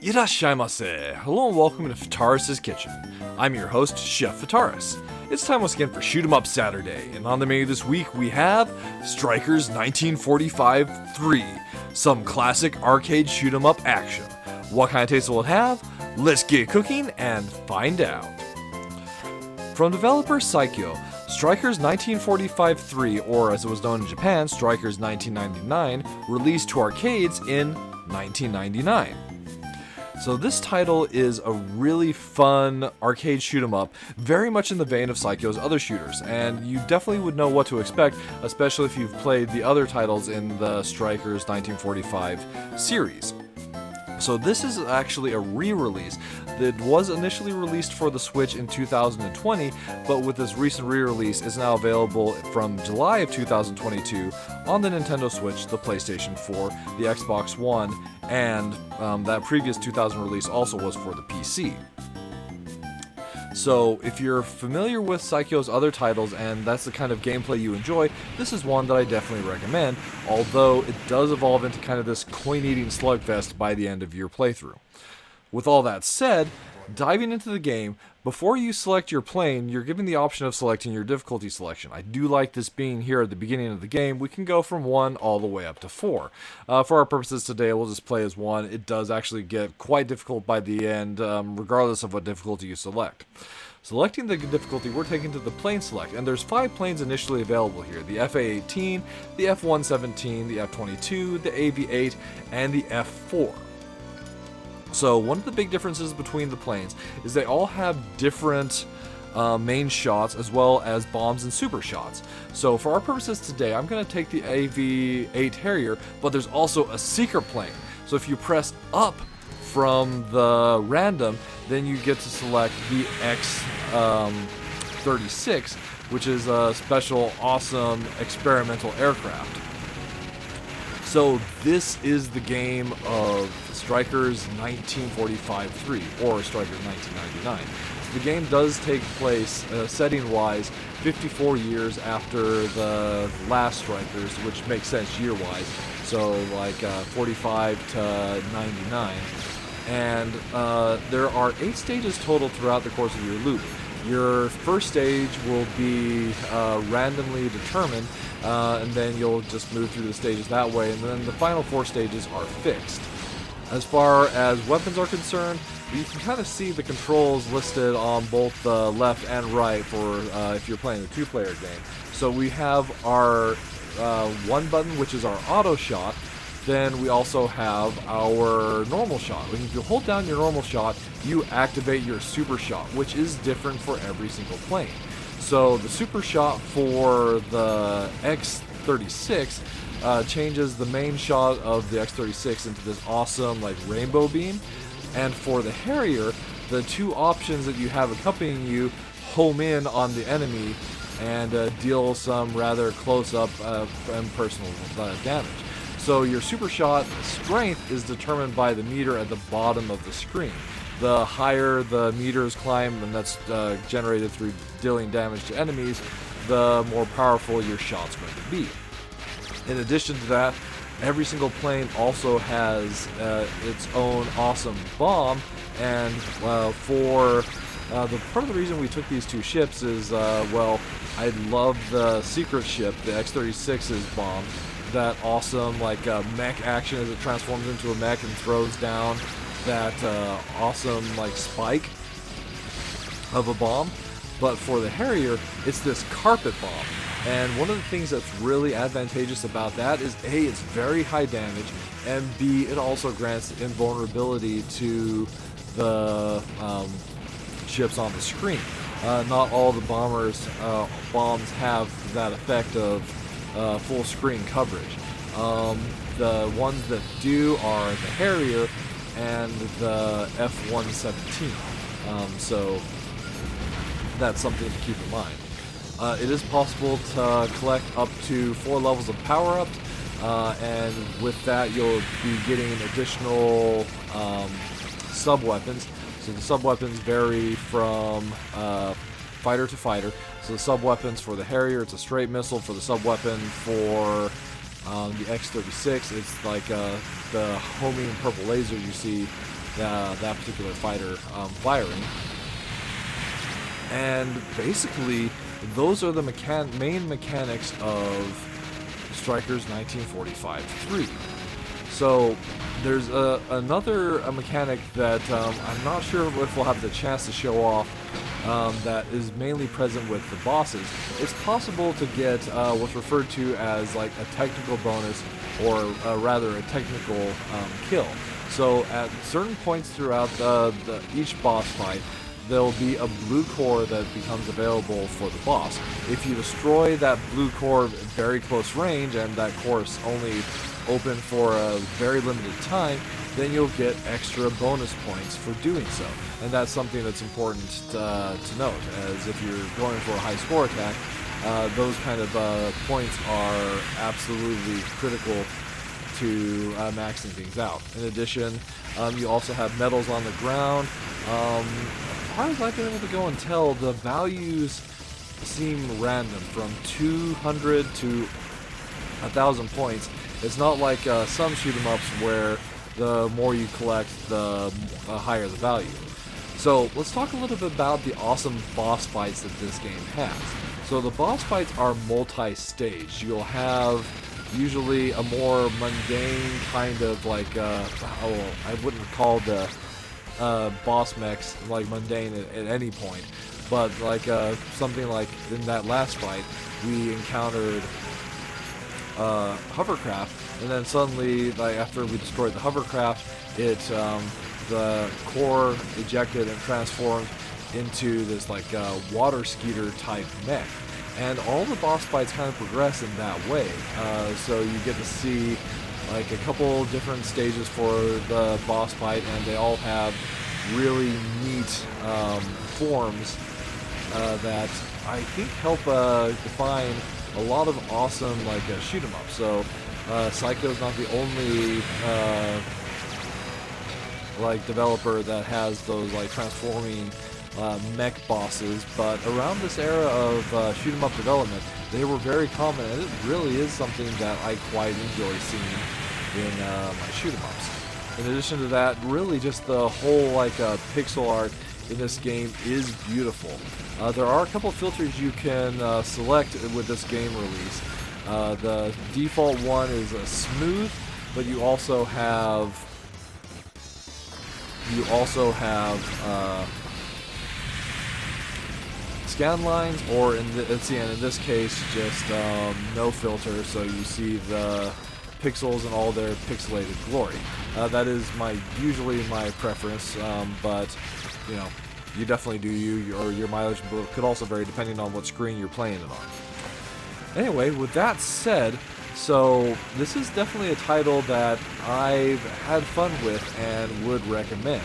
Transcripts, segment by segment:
Irashaimase! Hello and welcome to Fataris' Kitchen. I'm your host, Chef Fataris. It's time once again for Shoot 'em Up Saturday, and on the menu this week we have Strikers 1945-3, some classic arcade shoot 'em up action. What kind of taste will it have? Let's get cooking and find out. From developer Saikyo, Strikers 1945-3, or as it was known in Japan, Strikers 1999, released to arcades in 1999. So this title is a really fun arcade shoot 'em up, very much in the vein of Saikyo's other shooters, and you definitely would know what to expect, especially if you've played the other titles in the Strikers 1945 series. So this is actually a re-release that was initially released for the Switch in 2020, but with this recent re-release is now available from July of 2022 on the Nintendo Switch, the PlayStation 4, the Xbox One, and that previous 2000 release also was for the PC. So if you're familiar with Saikyo's other titles and that's the kind of gameplay you enjoy, this is one that I definitely recommend, although it does evolve into kind of this coin-eating slugfest by the end of your playthrough. With all that said, diving into the game, before you select your plane, you're given the option of selecting your difficulty selection. I do like this being here at the beginning of the game. We can go from 1 all the way up to 4. For our purposes today, we'll just play as 1. It does actually get quite difficult by the end, regardless of what difficulty you select. Selecting the difficulty, we're taken to the plane select, and there's 5 planes initially available here. The FA-18, the F-117, the F-22, the AV-8, and the F-4. So one of the big differences between the planes is they all have different main shots as well as bombs and super shots. So for our purposes today, I'm going to take the AV-8 Harrier, but there's also a secret plane. So if you press up from the random, then you get to select the X-36, which is a special, awesome experimental aircraft. So this is the game of Strikers 1945-3, or Strikers 1999. So the game does take place, setting-wise, 54 years after the last Strikers, which makes sense year-wise, so like 45 to 99. And there are 8 stages total throughout the course of your loop. Your first stage will be randomly determined, and then you'll just move through the stages that way, and then the final 4 stages are fixed. As far as weapons are concerned, you can kind of see the controls listed on both the left and right for if you're playing a 2-player game. So we have our 1 button, which is our auto shot. Then we also have our normal shot. If you hold down your normal shot, you activate your super shot, which is different for every single plane. So the super shot for the X-36 changes the main shot of the X-36 into this awesome like rainbow beam. And for the Harrier, the 2 options that you have accompanying you home in on the enemy and deal some rather close-up and personal damage. So your super shot strength is determined by the meter at the bottom of the screen. The higher the meters climb, and that's generated through dealing damage to enemies, the more powerful your shot's going to be. In addition to that, every single plane also has its own awesome bomb, and for the part of the reason we took these 2 ships is, well, I love the secret ship, the X-36's bomb. That awesome like mech action as it transforms into a mech and throws down that awesome like spike of a bomb. But for the Harrier, it's this carpet bomb, and one of the things that's really advantageous about that is A, it's very high damage, and B, it also grants invulnerability to the ships on the screen. Not all the bombs have that effect of full screen coverage. The ones that do are the Harrier and the F-117. So that's something to keep in mind. It is possible to collect up to 4 levels of power-ups, and with that you'll be getting additional sub-weapons. So the sub-weapons vary from fighter to fighter. So the sub-weapons for the Harrier, it's a straight missile. For the sub-weapon for the X-36, it's like the homing purple laser you see that particular fighter firing. And basically, those are the main mechanics of Strikers 1945-3. So there's another mechanic that I'm not sure if we'll have the chance to show off, that is mainly present with the bosses. It's possible to get what's referred to as like a technical bonus, or rather a technical kill. So at certain points throughout each boss fight, there'll be a blue core that becomes available for the boss. If you destroy that blue core at very close range, and that core is only open for a very limited time, then you'll get extra bonus points for doing so. And that's something that's important to note, as if you're going for a high score attack, those kind of points are absolutely critical to maxing things out. In addition, you also have medals on the ground. As far as I've been able to go and tell, the values seem random, from 200 to 1,000 points. It's not like some shoot-'em-ups where the more you collect, the higher the value. So let's talk a little bit about the awesome boss fights that this game has. So the boss fights are multi-stage. You'll have usually a more mundane kind of like, I wouldn't call the boss mechs like mundane at any point, but like something like in that last fight, we encountered hovercraft, and then suddenly, like after we destroyed the hovercraft, the core ejected and transformed into this like water skeeter type mech. And all the boss fights kind of progress in that way. So you get to see like a couple different stages for the boss fight, and they all have really neat forms that I think help define a lot of awesome like shoot 'em up. So Psycho's not the only like developer that has those like transforming mech bosses, but around this era of shoot 'em up development, they were very common, and it really is something that I quite enjoy seeing in my shoot 'em ups. In addition to that, really just the whole like pixel art in this game is beautiful. There are a couple filters you can select with this game release. The default one is smooth, but you also have scan lines, or in this case, just no filter, so you see the pixels in all their pixelated glory. That is usually my preference, but you know, you definitely do you, or your mileage could also vary depending on what screen you're playing it on. Anyway, with that said, so this is definitely a title that I've had fun with and would recommend.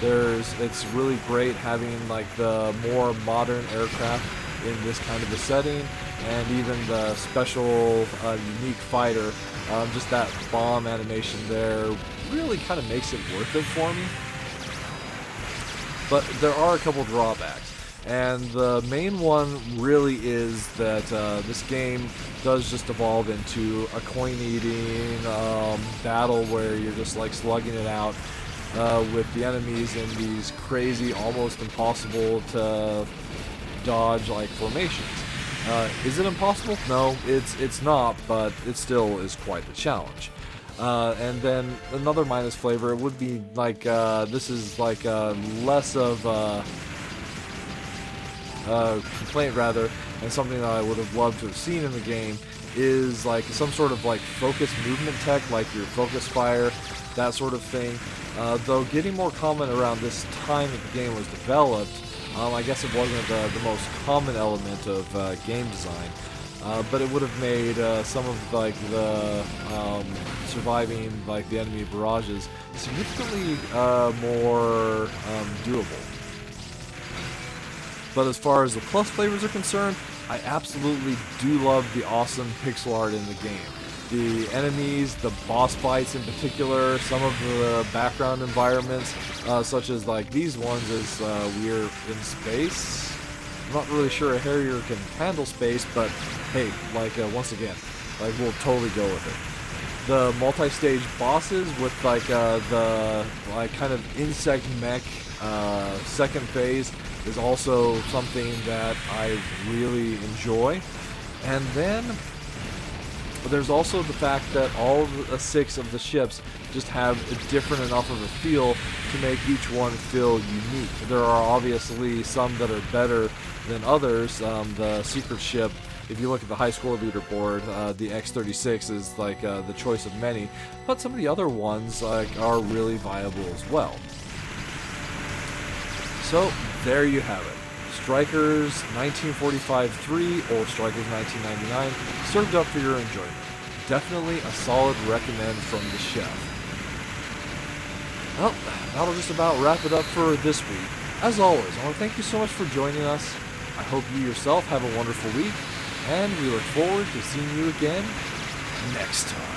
It's really great having like the more modern aircraft in this kind of a setting, and even the special unique fighter, just that bomb animation there really kind of makes it worth it for me. But there are a couple drawbacks, and the main one really is that this game does just evolve into a coin-eating battle where you're just like slugging it out with the enemies in these crazy, almost impossible to dodge like formations. Is it impossible? No, it's not, but it still is quite the challenge. And then another minus flavor would be like this is like less of a complaint rather, and something that I would have loved to have seen in the game is like some sort of like focus movement tech, like your focus fire, that sort of thing. Though getting more common around this time that the game was developed, I guess it wasn't the most common element of game design. But it would have made some of like the surviving like the enemy barrages significantly more doable. But as far as the plus flavors are concerned, I absolutely do love the awesome pixel art in the game. The enemies, the boss fights in particular, some of the background environments, such as like these ones as we're in space. I'm not really sure a Harrier can handle space, but hey, like once again, like we'll totally go with it. The multi-stage bosses with like the kind of insect mech second phase is also something that I really enjoy. And then there's also the fact that all the 6 of the ships just have a different enough of a feel to make each one feel unique. There are obviously some that are better than others. The secret ship, if you look at the high score leaderboard, the X-36 is like the choice of many, but some of the other ones are really viable as well. So there you have it. Strikers 1945-3 or Strikers 1999 served up for your enjoyment. Definitely a solid recommend from the chef. Well, that'll just about wrap it up for this week. As always, I want to thank you so much for joining us. I hope you yourself have a wonderful week, and we look forward to seeing you again next time.